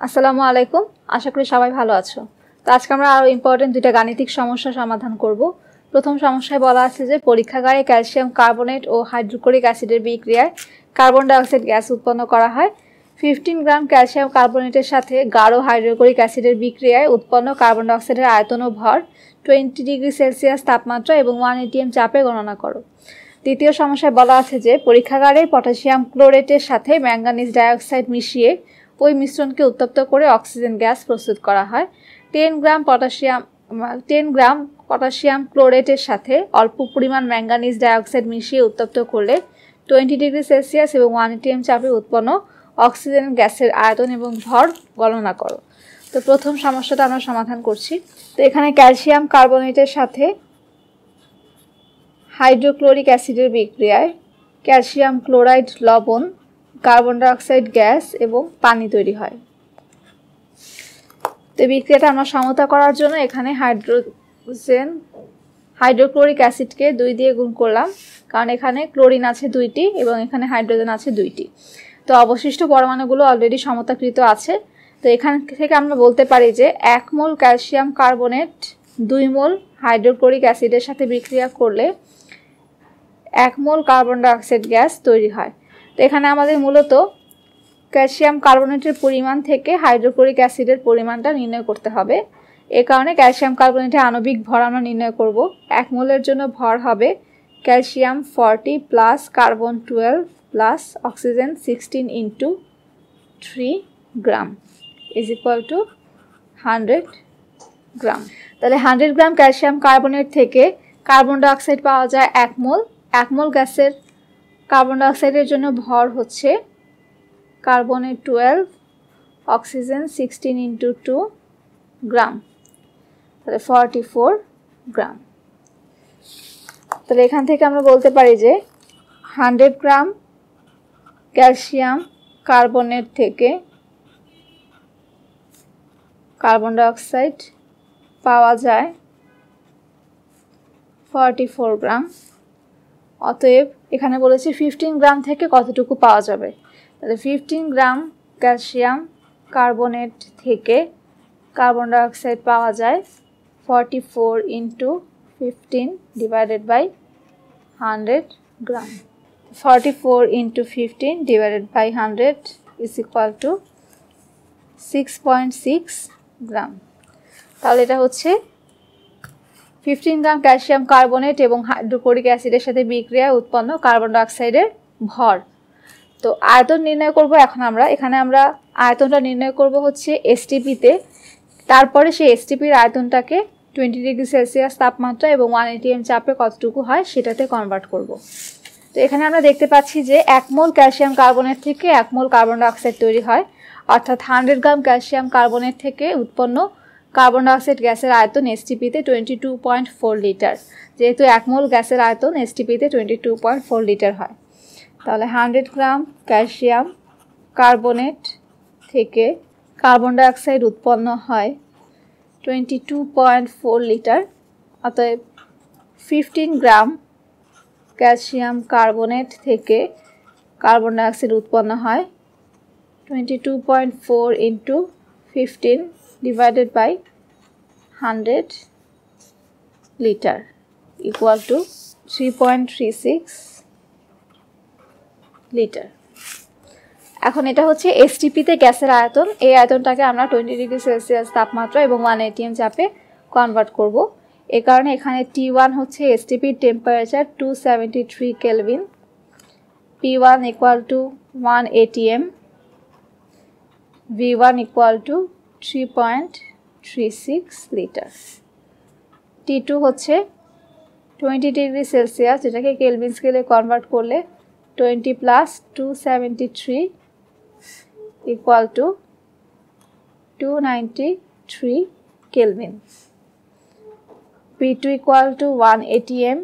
আসসালামু আলাইকুম, আশা করি সবাই ভালো আছো। তো আজকে আমরা আরো ইম্পর্টেন্ট দুইটা গাণিতিক সমস্যা সমাধান করব। প্রথম সমস্যায় বলা আছে যে পরীক্ষাগারে ক্যালসিয়াম কার্বনেট ও হাইড্রোক্লোরিক অ্যাসিডের বিক্রিয়ায় কার্বন ডাই অক্সাইড গ্যাস উৎপন্ন করা হয়। 15 গ্রাম ক্যালসিয়াম কার্বনেটের সাথে গাঢ় হাইড্রোক্লোরিক অ্যাসিডের বিক্রিয়ায় উৎপন্ন কার্বন ডাই অক্সাইডের আয়তন ও ভর 20 ডিগ্রি সেলসিয়াস তাপমাত্রা এবং 1 atm চাপে গণনা করো। দ্বিতীয় সমস্যায় বলা আছে যে পরীক্ষাগারে পটাশিয়াম ক্লোরেটের সাথে ম্যাঙ্গানিজ ডাইঅক্সাইড মিশিয়ে ওই মিশ্রণকে উত্তপ্ত করে অক্সিজেন গ্যাস প্রস্তুত করা হয়। 10 গ্রাম পটাশিয়াম ক্লোরেটের সাথে অল্প পরিমাণ ম্যাঙ্গানিজ ডাইঅক্সাইড মিশিয়ে উত্তপ্ত করলে 20 ডিগ্রি সেলসিয়াস এবং 1 atm চাপে উৎপন্ন অক্সিজেন গ্যাসের আয়তন এবং ভর গণনা করো। তো প্রথম সমস্যাটা আমরা সমাধান করছি। তো এখানে ক্যালসিয়াম কার্বনেটের সাথে হাইড্রোক্লোরিক অ্যাসিডের বিক্রিয়ায় ক্যালসিয়াম ক্লোরাইড লবণ, কার্বন ডাই অক্সাইড গ্যাস এবং পানি তৈরি হয়। তো বিক্রিয়াটা আমরা সমতা করার জন্য এখানে হাইড্রোক্লোরিক অ্যাসিডকে 2 দিয়ে গুণ করলাম, কারণ এখানে ক্লোরিন আছে 2টি এবং এখানে হাইড্রোজেন আছে 2টি। তো অবশিষ্ট পরমাণুগুলো অলরেডি সমতাকৃত আছে। তো এখান থেকে আমরা বলতে পারি যে 1 মোল ক্যালসিয়াম কার্বনেট 2 মোল হাইড্রোক্লোরিক অ্যাসিডের সাথে বিক্রিয়া করলে 1 মোল কার্বন ডাই অক্সাইড গ্যাস তৈরি হয়। তো এখানে আমাদের মূলত ক্যালসিয়াম কার্বনেটের পরিমাণ থেকে হাইড্রোক্লোরিক অ্যাসিডের পরিমাণটা নির্ণয় করতে হবে। এ কারণে ক্যালসিয়াম কার্বনেটের আণবিক ভর আমরা নির্ণয় করব। 1 মোলের জন্য ভর হবে calcium 40 plus carbon 12 plus oxygen 16 into 3 gram is equal two 100 গ্রাম। তাহলে 100 গ্রাম ক্যালসিয়াম কার্বনেট থেকে কার্বন ডাই অক্সাইড পাওয়া যায় 1 মোল। 1 মোল গ্যাসের কার্বন ডাই অক্সাইডের জন্য ভর হচ্ছে কার্বনের 12, অক্সিজেন 16 ইন্টু 2 গ্রাম, তাহলে 44 গ্রাম। তাহলে এখান থেকে আমরা বলতে পারি যে 100 গ্রাম ক্যালসিয়াম কার্বনেট থেকে কার্বন ডাই অক্সাইড পাওয়া যায় 44 গ্রাম। অতএব এখানে বলেছি 15 গ্রাম থেকে কতটুকু পাওয়া যাবে। তাহলে 15 গ্রাম ক্যালসিয়াম কার্বনেট থেকে কার্বন ডাই অক্সাইড পাওয়া যায় 44 into 15 divided by 100 gram. 44 into 15 divided by 100 is equal to 6.6 gram. তাহলে এটা হচ্ছে 15 গ্রাম ক্যালসিয়াম কার্বনেট এবং হাইড্রোক্লোরিক অ্যাসিডের সাথে বিক্রিয়ায় উৎপন্ন কার্বন ডাই অক্সাইডের ভর। তো আয়তন নির্ণয় করব এখন আমরা। এখানে আমরা আয়তনটা নির্ণয় করব হচ্ছে এসটিপিতে। তারপরে সেই এসটিপির আয়তনটাকে 20 ডিগ্রি সেলসিয়াস তাপমাত্রা এবং 1 atm চাপে কতটুকু হয় সেটাতে কনভার্ট করব। তো এখানে আমরা দেখতে পাচ্ছি যে 1 মোল ক্যালসিয়াম কার্বনেট থেকে 1 মোল কার্বন ডাই অক্সাইড তৈরি হয়, অর্থাৎ 100 গ্রাম ক্যালসিয়াম কার্বনেট থেকে উৎপন্ন কার্বন ডাই অক্সাইড গ্যাসের আয়তন এসটিপিতে 22.4 লিটার। যেহেতু 1 মোল গ্যাসের আয়তন এসটিপিতে 22.4 লিটার হয়, তাহলে 100 গ্রাম ক্যালসিয়াম কার্বনেট থেকে কার্বন ডাই অক্সাইড উৎপন্ন হয় 22.4 লিটার। অতএব 15 গ্রাম ক্যালসিয়াম কার্বনেট থেকে কার্বন ডাই অক্সাইড উৎপন্ন হয় 22.4 into 15 divided by 100 litre equal to 3.36 litre. এখন এটা হচ্ছে এসটিপিতে গ্যাসের আয়তন। এই আয়তনটাকে আমরা 20 ডিগ্রি সেলসিয়াস তাপমাত্রা এবং 1 atm চাপে কনভার্ট করব। এই কারণে এখানে T1 হচ্ছে এসটিপির temperature 273 kelvin, P1 equal to 1 atm, V1 equal to 3.36 litre. T2 হচ্ছে 20 ডিগ্রি সেলসিয়াস, যেটাকে কেলভিন স্কেলে কনভার্ট করলে 20 plus 273 equal to 293 kelvin. P2 equal to 1 atm,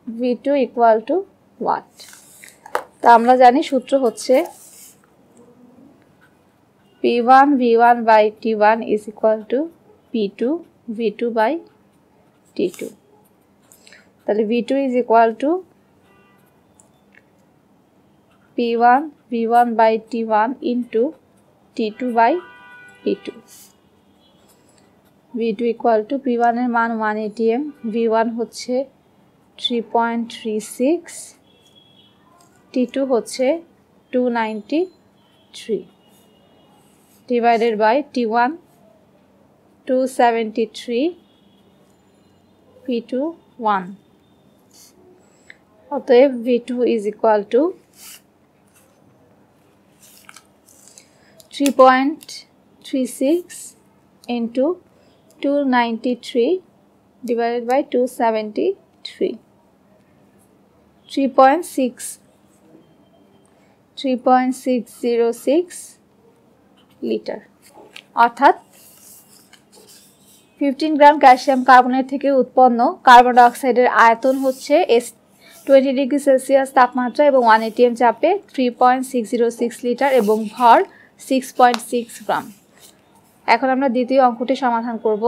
V2 equal to what. তা আমরা জানি সূত্র হচ্ছে P1 V1 by T1 is equal to P2 V2 by T2। তাহলে V2 is equal to P1 V1 by T1 into T2 by P2 V2 equal to P1 এর মান 1 atm, V1 হচ্ছে 3.36, T2 হচ্ছে 293 divided by T1 273, P2 1. অতএব V2 is equal to 3.36 into 293 divided by 273, 3.606 litre. অর্থাৎ 15 gram calcium carbonate থেকে উৎপন্ন carbon die অক্সাইডের আয়তন হচ্ছে 20 ডিগ্রি সেলসিয়াস তাপমাত্রা এবং 1 atm চাপে 3.606 লিটার এবং ভর 6.6 গ্রাম। এখন আমরা দ্বিতীয় অঙ্কটি সমাধান করব।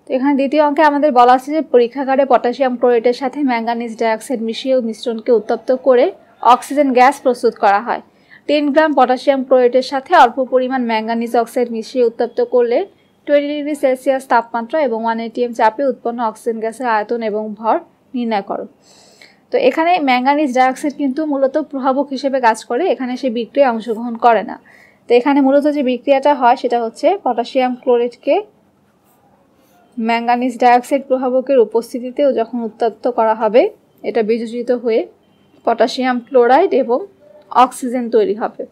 তো এখানে দ্বিতীয় অঙ্কে আমাদের বলা আছে যে পরীক্ষাগারে পটাশিয়াম ক্লোরেটের সাথে ম্যাঙ্গানিজ ডাইঅক্সাইড মিশিয়ে মিশ্রণকে উত্তপ্ত করে অক্সিজেন গ্যাস প্রস্তুত করা হয়। 10 গ্রাম পটাশিয়াম ক্লোরেটের সাথে অল্প পরিমাণ ম্যাঙ্গানিজ অক্সাইড মিশিয়ে উত্তপ্ত করলে 20 ডিগ্রি সেলসিয়াস তাপমাত্রা এবং 1 atm চাপে উৎপন্ন অক্সিজেন গ্যাসের আয়তন এবং ভর নির্ণয় করো। তো এখানে ম্যাঙ্গানিজ ডাইঅক্সাইড কিন্তু মূলত প্রভাবক হিসেবে কাজ করে, এখানে সে বিক্রিয়ায় অংশগ্রহণ করে না। তো এখানে মূলত যে বিক্রিয়াটা হয় সেটা হচ্ছে পটাশিয়াম ক্লোরেটকে ম্যাঙ্গানিজ ডাইঅক্সাইড প্রভাবকের উপস্থিতিতে যখন উত্তপ্ত করা হবে, এটা বিযোজিত হয়ে পটাশিয়াম ক্লোরাইড এবং অক্সিজেন তৈরি হবে।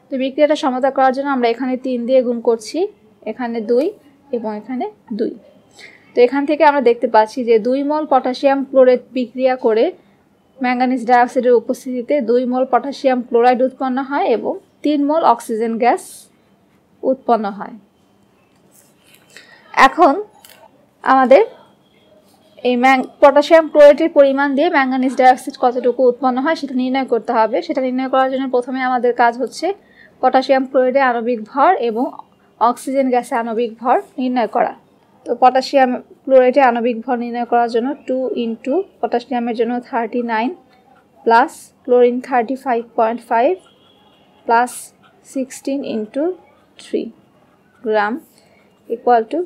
তো বিক্রিয়াটা সমাধা করার জন্য আমরা এখানে 3 দিয়ে গুণ করছি, এখানে 2 এবং এখানে 2। তো এখান থেকে আমরা দেখতে পাচ্ছি যে 2 মোল পটাশিয়াম ক্লোরেট বিক্রিয়া করে ম্যাঙ্গানিজ ডাইঅক্সাইডের উপস্থিতিতে 2 মোল পটাশিয়াম ক্লোরাইড উৎপন্ন হয় এবং 3 মোল অক্সিজেন গ্যাস উৎপন্ন হয়। এখন আমাদের এই পটাশিয়াম ক্লোরেটের পরিমাণ দিয়ে ম্যাঙ্গানিজ ডাইঅক্সাইড কতটুকু উৎপন্ন হয় সেটা নির্ণয় করতে হবে। সেটা নির্ণয় করার জন্য প্রথমে আমাদের কাজ হচ্ছে পটাশিয়াম ক্লোরাইডের আণবিক ভর এবং অক্সিজেন গ্যাসের আণবিক ভর নির্ণয় করা। তো পটাশিয়াম ক্লোরাইডের আণবিক ভর নির্ণয় করার জন্য 2 ইন্টু পটাশিয়ামের জন্য 39 plus chlorine 35.5 plus 16 into 3 gram equal to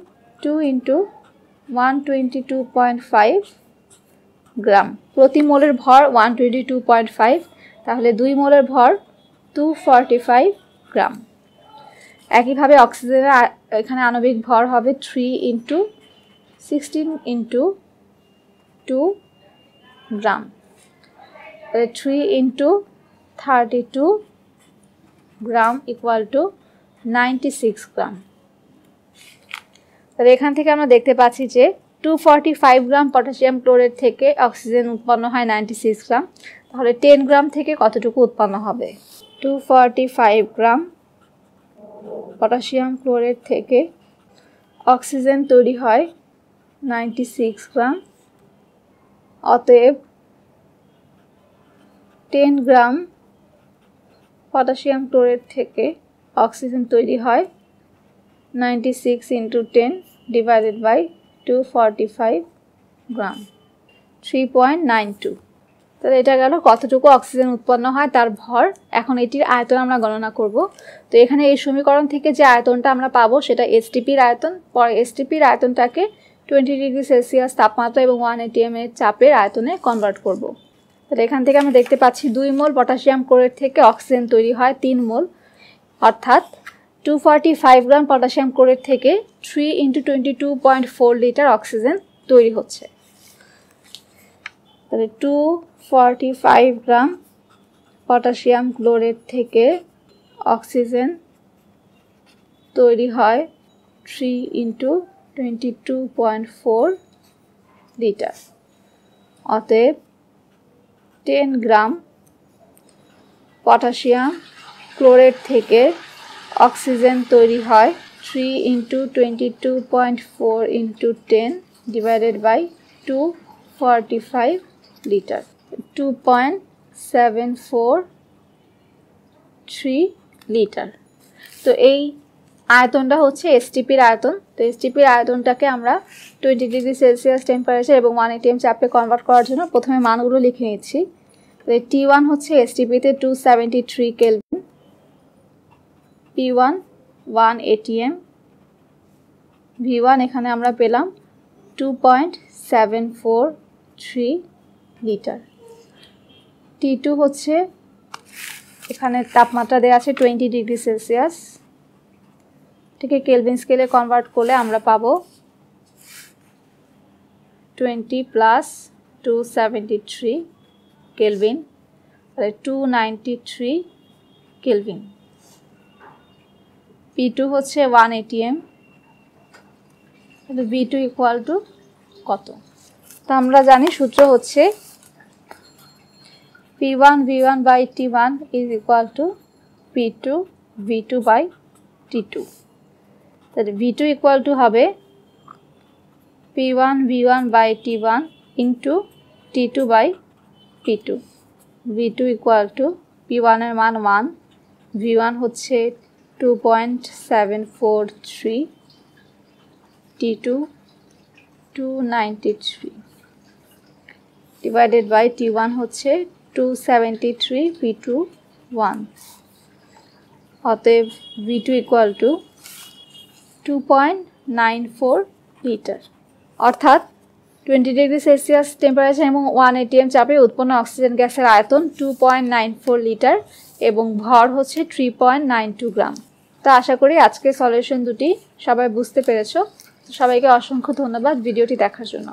2 into 122.5 গ্রাম। প্রতি মোলের ভর 122.5, তাহলে 2 মোলের ভর 245 গ্রাম। একইভাবে অক্সিজেনের এখানে আণবিক ভর হবে 3 ইন্টু 16 ইন্টু 2 গ্রাম, তাহলে 3 ইন্টু 32 গ্রাম ইকুয়াল টু 96 গ্রাম। তাহলে এখান থেকে আমরা দেখতে পাচ্ছি যে 245 গ্রাম পটাশিয়াম ক্লোরেট থেকে অক্সিজেন উৎপন্ন হয় 96 গ্রাম, তাহলে 10 গ্রাম থেকে কতটুকু উৎপন্ন হবে? 245 গ্রাম পটাশিয়াম ক্লোরেট থেকে অক্সিজেন তৈরি হয় 96 গ্রাম, অতএব 10 গ্রাম পটাশিয়াম ক্লোরেট থেকে অক্সিজেন তৈরি হয় 96 ইন্টু 10 ডিভাইডেড বাই 245 গ্রাম, 3.92। তাহলে এটা গেল কতটুকু অক্সিজেন উৎপন্ন হয় তার ভর। এখন এটির আয়তন আমরা গণনা করব। তো এখানে এই সমীকরণ থেকে যে আয়তনটা আমরা পাবো সেটা এসটিপির আয়তন। পরে এসটিপির আয়তনটাকে 20 ডিগ্রি সেলসিয়াস তাপমাত্রা এবং 1 atm এর চাপের আয়তনে কনভার্ট করব। তাহলে এখান থেকে আমরা দেখতে পাচ্ছি 2 মোল পটাশিয়াম ক্লোরেট থেকে অক্সিজেন তৈরি হয় 3 মোল, অর্থাৎ 245 গ্রাম পটাশিয়াম ক্লোরেট থেকে 3 ইন্টু 22.4 লিটার অক্সিজেন তৈরি হচ্ছে। তাহলে 245 গ্রাম পটাশিয়াম ক্লোরেট থেকে অক্সিজেন তৈরি হয় 3 ইন্টু 22.4 লিটার, অতএব 10 গ্রাম পটাশিয়াম ক্লোরেট থেকে অক্সিজেন তৈরি হয় 3 into 22.4 into 10 divided by 245 litre, 2.743 litre. তো এই আয়তনটা হচ্ছে এসটিপির আয়তন। তো এসটিপির আয়তনটাকে আমরা 20 ডিগ্রি সেলসিয়াস টেম্পারেচার এবং 1 atm চাপে কনভার্ট করার জন্য প্রথমে মানগুলো লিখে নিচ্ছি। T1 হচ্ছে এসটিপিতে 273 কেলভিন, P1 1 atm, V1 এখানে আমরা পেলাম 2.743 লিটার। T2 হচ্ছে এখানে তাপমাত্রা দেওয়া আছে 20 ডিগ্রি সেলসিয়াস, এটাকে কেলভিন স্কেলে কনভার্ট করলে আমরা পাবো 20 প্লাস 273 কেলভিন, তাহলে 293 কেলভিন। P2 হচ্ছে 1 atm, তাহলে V2 ইকুয়াল টু কত? তো আমরা জানি সূত্র হচ্ছে P1 V1 by T1 is equal to P2 V2 by T2। তাহলে V2 ইকুয়াল টু হবে P1 V1 by T1 into T2 by P2। V2 equal to P1 এর মান 1, V1 হচ্ছে 2.743, T2 293 ডিভাইডেড বাই T1 হচ্ছে 273, P2 1। অতএব V2 equal two 2.94 litre. অর্থাৎ 20 degree Celsius temperature এবং 1 atm চাপে উৎপন্ন অক্সিজেন গ্যাসের আয়তন 2.94 লিটার এবং ভর হচ্ছে 3.92 গ্রাম। তো আশা করি আজকের সলিউশন দুটি সবাই বুঝতে পেরেছো। সবাইকে অসংখ্য ধন্যবাদ ভিডিওটি দেখার জন্য।